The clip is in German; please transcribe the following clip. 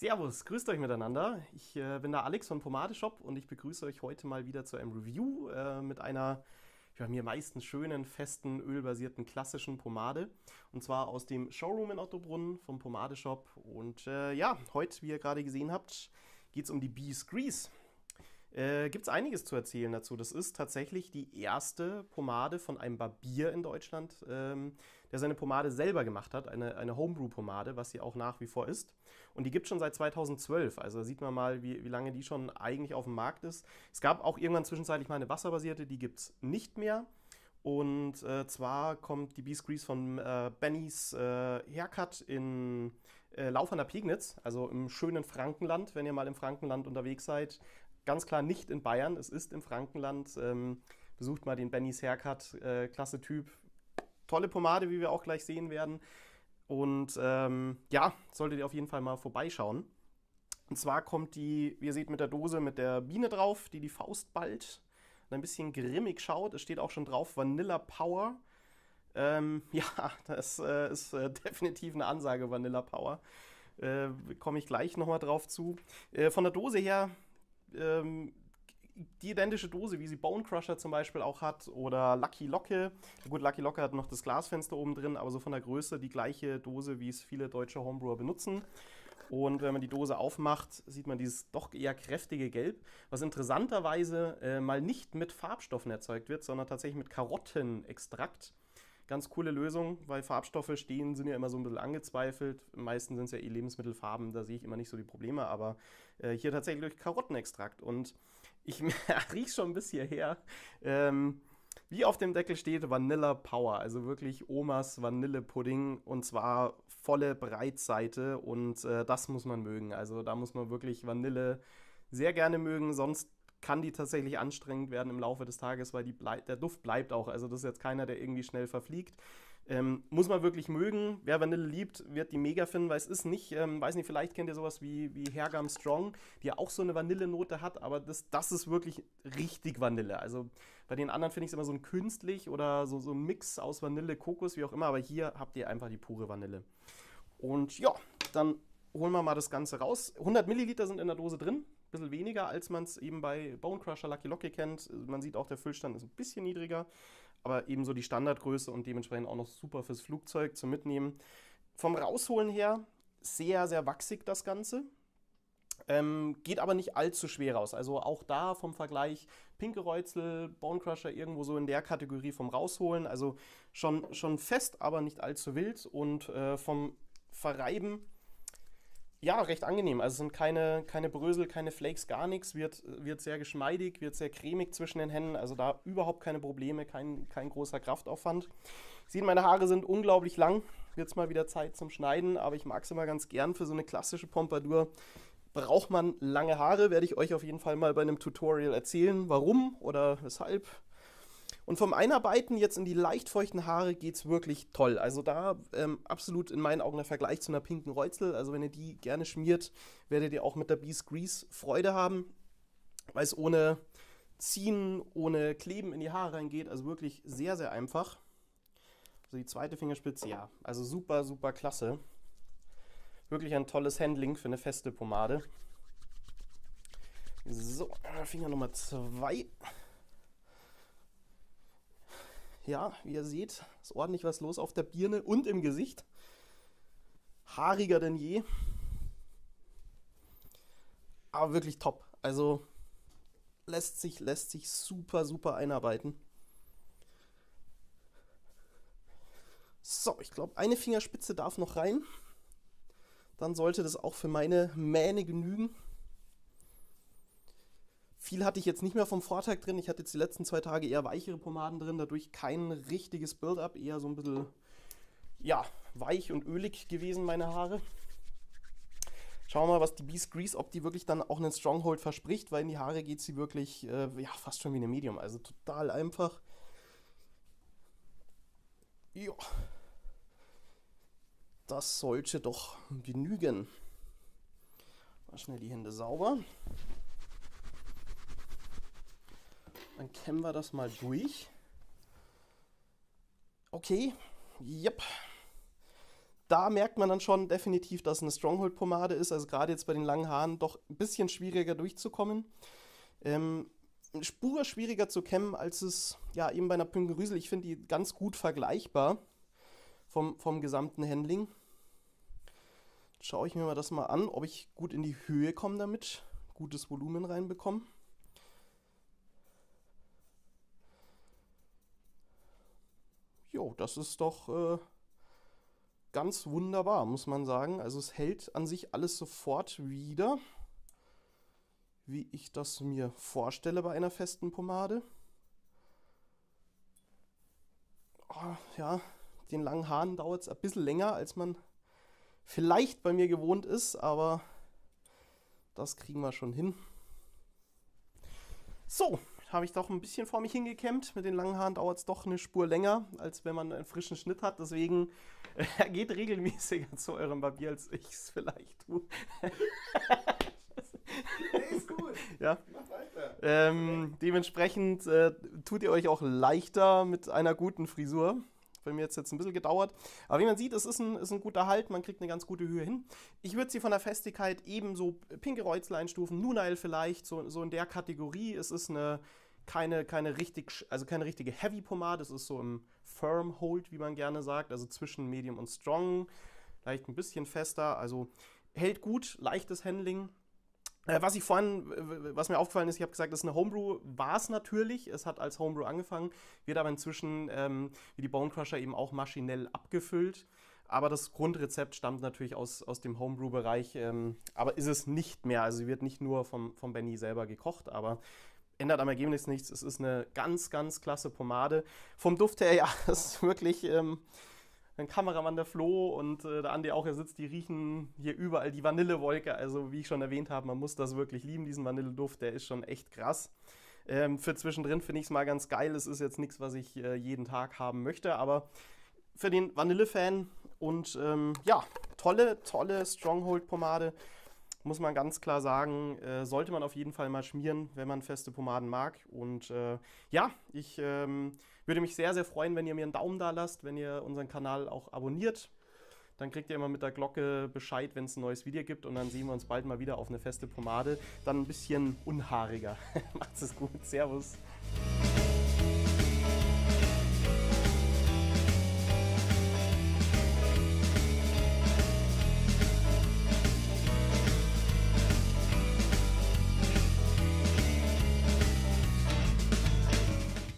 Servus, grüßt euch miteinander. Ich bin der Alex von Pomade Shop und ich begrüße euch heute mal wieder zu einem Review mit einer mir meistens schönen, festen, ölbasierten, klassischen Pomade. Und zwar aus dem Showroom in Ottobrunn vom Pomade Shop. Und ja, heute, wie ihr gerade gesehen habt, geht es um die Bees Grease. Gibt es einiges zu erzählen dazu. Das ist tatsächlich die erste Pomade von einem Barbier in Deutschland, der seine Pomade selber gemacht hat, eine Homebrew-Pomade, was sie auch nach wie vor ist. Und die gibt es schon seit 2012, also da sieht man mal, wie lange die schon eigentlich auf dem Markt ist. Es gab auch irgendwann zwischenzeitlich mal eine wasserbasierte, die gibt es nicht mehr. Und zwar kommt die Bees Grease von Bennys Haircut in Lauf an der Pegnitz, also im schönen Frankenland, wenn ihr mal im Frankenland unterwegs seid. Ganz klar nicht in Bayern, es ist im Frankenland. Besucht mal den Bennys Haircut, klasse Typ. Tolle Pomade, wie wir auch gleich sehen werden. Und ja, solltet ihr auf jeden Fall mal vorbeischauen. Und zwar kommt die, wie ihr seht, mit der Dose mit der Biene drauf, die Faust ballt und ein bisschen grimmig schaut. Es steht auch schon drauf Vanilla Power. Ja, das ist definitiv eine Ansage, Vanilla Power. Komme ich gleich nochmal drauf zu. Von der Dose her die identische Dose, wie sie Bone Crusher zum Beispiel auch hat oder Lucky Locke. Gut, Lucky Locke hat noch das Glasfenster oben drin, aber so von der Größe die gleiche Dose, wie es viele deutsche Homebrewer benutzen. Und wenn man die Dose aufmacht, sieht man dieses doch eher kräftige Gelb, was interessanterweise mal nicht mit Farbstoffen erzeugt wird, sondern tatsächlich mit Karottenextrakt. Ganz coole Lösung, weil Farbstoffe stehen, sind ja immer so ein bisschen angezweifelt. Am meisten sind es ja eh Lebensmittelfarben, da sehe ich immer nicht so die Probleme, aber hier tatsächlich durch Karottenextrakt. Und ich rieche schon bis hierher, wie auf dem Deckel steht, Vanilla Power, also wirklich Omas Vanillepudding und zwar volle Breitseite und das muss man mögen. Also da muss man wirklich Vanille sehr gerne mögen, sonst kann die tatsächlich anstrengend werden im Laufe des Tages, weil der Duft bleibt auch. Also das ist jetzt keiner, der irgendwie schnell verfliegt. Muss man wirklich mögen. Wer Vanille liebt, wird die mega finden, weil es ist nicht, weiß nicht, vielleicht kennt ihr sowas wie Hergam Strong, die ja auch so eine Vanillenote hat, aber das ist wirklich richtig Vanille. Also bei den anderen finde ich es immer so ein künstlich oder so ein Mix aus Vanille, Kokos, wie auch immer, aber hier habt ihr einfach die pure Vanille. Und ja, dann holen wir mal das Ganze raus. 100 Milliliter sind in der Dose drin. Ein bisschen weniger, als man es eben bei Bone Crusher Lucky Locke kennt. Man sieht auch, der Füllstand ist ein bisschen niedriger, aber ebenso die Standardgröße und dementsprechend auch noch super fürs Flugzeug zum Mitnehmen. Vom Rausholen her sehr, sehr wachsig das Ganze. Geht aber nicht allzu schwer raus. Also auch da vom Vergleich Pinke Reuzel, Bone Crusher irgendwo so in der Kategorie vom Rausholen. Also schon fest, aber nicht allzu wild. Und vom Verreiben ja, recht angenehm. Also es sind keine Brösel, keine Flakes, gar nichts. Wird sehr geschmeidig, wird sehr cremig zwischen den Händen. Also da überhaupt keine Probleme, kein großer Kraftaufwand. Ihr seht, meine Haare sind unglaublich lang. Wird es mal wieder Zeit zum Schneiden, aber ich mag es immer ganz gern für so eine klassische Pompadour. Braucht man lange Haare, werde ich euch auf jeden Fall mal bei einem Tutorial erzählen, warum oder weshalb. Und vom Einarbeiten jetzt in die leicht feuchten Haare geht es wirklich toll. Also da absolut in meinen Augen der Vergleich zu einer pinken Reuzel. Also wenn ihr die gerne schmiert, werdet ihr auch mit der Bees Grease Freude haben, weil es ohne Ziehen, ohne Kleben in die Haare reingeht. Also wirklich sehr, sehr einfach. Also die zweite Fingerspitze, ja, also super, super klasse. Wirklich ein tolles Handling für eine feste Pomade. So, Finger Nummer 2. Ja, wie ihr seht, ist ordentlich was los auf der Birne und im Gesicht. Haariger denn je. Aber wirklich top. Also lässt sich super, super einarbeiten. So, ich glaube, eine Fingerspitze darf noch rein. Dann sollte das auch für meine Mähne genügen. Viel hatte ich jetzt nicht mehr vom Vortag drin. Ich hatte jetzt die letzten 2 Tage eher weichere Pomaden drin, dadurch kein richtiges Build-up, eher so ein bisschen ja, weich und ölig gewesen, meine Haare. Schauen wir mal, was die Bees Grease, ob die wirklich dann auch einen Stronghold verspricht, weil in die Haare geht sie wirklich ja, fast schon wie eine Medium, also total einfach. Ja, das sollte doch genügen. Mal schnell die Hände sauber. Dann kämmen wir das mal durch. Okay, yep. da merkt man dann schon definitiv, dass es eine Stronghold-Pomade ist. Also gerade jetzt bei den langen Haaren doch ein bisschen schwieriger durchzukommen. Eine Spur schwieriger zu kämmen, als es ja eben bei einer Pünkelrüsel. Ich finde die ganz gut vergleichbar vom gesamten Handling. Schaue ich mir mal das mal an, ob ich gut in die Höhe komme damit, gutes Volumen reinbekomme. Jo, das ist doch ganz wunderbar, muss man sagen. Also es hält an sich alles sofort wieder, wie ich das mir vorstelle bei einer festen Pomade. Oh, ja, den langen Haaren dauert es ein bisschen länger, als man vielleicht bei mir gewohnt ist, aber das kriegen wir schon hin. So, habe ich doch ein bisschen vor mich hingekämmt. Mit den langen Haaren dauert es doch eine Spur länger, als wenn man einen frischen Schnitt hat. Deswegen geht regelmäßiger zu eurem Barbier, als ich es vielleicht tue. Nee, ist gut. Ja. Mach weiter. Dementsprechend tut ihr euch auch leichter mit einer guten Frisur. Bei mir hat es jetzt ein bisschen gedauert. Aber wie man sieht, es ist ein guter Halt, man kriegt eine ganz gute Höhe hin. Ich würde sie von der Festigkeit ebenso Pinke Reuzel einstufen, Nunail vielleicht, so in der Kategorie. Es ist keine richtige Heavy-Pomade, es ist so im Firm Hold, wie man gerne sagt, also zwischen Medium und Strong, leicht ein bisschen fester, also hält gut, leichtes Handling. Was mir aufgefallen ist, ich habe gesagt, das ist eine Homebrew, war es natürlich. Es hat als Homebrew angefangen, wird aber inzwischen, wie die Bone Crusher, eben auch maschinell abgefüllt. Aber das Grundrezept stammt natürlich aus dem Homebrew-Bereich, aber ist es nicht mehr. Also sie wird nicht nur vom Benny selber gekocht, aber ändert am Ergebnis nichts. Es ist eine ganz, ganz klasse Pomade. Vom Duft her, ja, das ist wirklich... ein Kameramann, der Flo, und der Andi auch, er sitzt, die riechen hier überall die Vanillewolke. Also wie ich schon erwähnt habe, man muss das wirklich lieben, diesen Vanilleduft, der ist schon echt krass. Für zwischendrin finde ich es mal ganz geil. Es ist jetzt nichts, was ich jeden Tag haben möchte, aber für den Vanille-Fan und ja, tolle Stronghold-Pomade, muss man ganz klar sagen, sollte man auf jeden Fall mal schmieren, wenn man feste Pomaden mag. Und ja, ich würde mich sehr, sehr freuen, wenn ihr mir einen Daumen da lasst, wenn ihr unseren Kanal auch abonniert. Dann kriegt ihr immer mit der Glocke Bescheid, wenn es ein neues Video gibt. Und dann sehen wir uns bald mal wieder auf eine feste Pomade. Dann ein bisschen unhaariger. Macht's es gut. Servus.